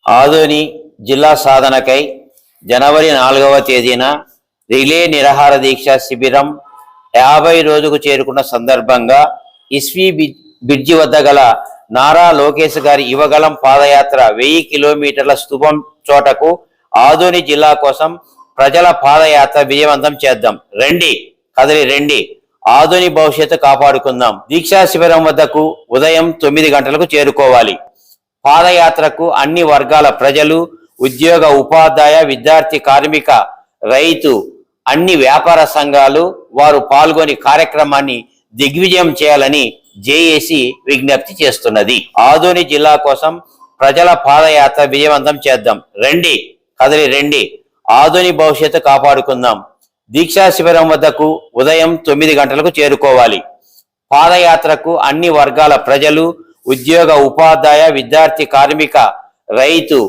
ఆదోని జిల్లా సాధనకై జనవరి 4వ తేదీన రిలే నిరాహార దీక్ష శిబిరం 50 రోజుకు చేరుకున్న సందర్భంగా ఇస్వి బ్రిడ్జి వద్ద గల నారా లోకేష్ గారి యువగలం పాదయాత్ర 1000 కిలోమీటర్ల స్థూపం చోటకు ఆదోని జిల్లా కోసం ప్రజల పాదయాత్ర విజయవంతం చేద్దాం. రండి, కదలి రండి, ఆదోని భవిష్యత్తు కాపాడుకుందాం. దీక్షా శిబిరం వద్దకు ఉదయం 9 గంటలకు చేరుకోవాలి. పాదయాత్రకు అన్ని వర్గాల ప్రజలు, ఉద్యోగ ఉపాధ్యాయ, విద్యార్థి, కార్మిక, రైతు, అన్ని వ్యాపార సంఘాలు వారు పాల్గొని కార్యక్రమాన్ని దిగ్విజయం చేయాలని జేఏసీ విజ్ఞప్తి చేస్తున్నది. ఆదోని జిల్లా కోసం ప్రజల పాదయాత్ర విజయవంతం చేద్దాం. రండి, కదలి రండి, ఆదోని భవిష్యత్తు కాపాడుకుందాం. దీక్షా శిబిరం వద్దకు ఉదయం 9 గంటలకు చేరుకోవాలి. పాదయాత్రకు అన్ని వర్గాల ప్రజలు, ఉద్యోగ ఉపాధ్యాయ, విద్యార్థి, కార్మిక, రైతు,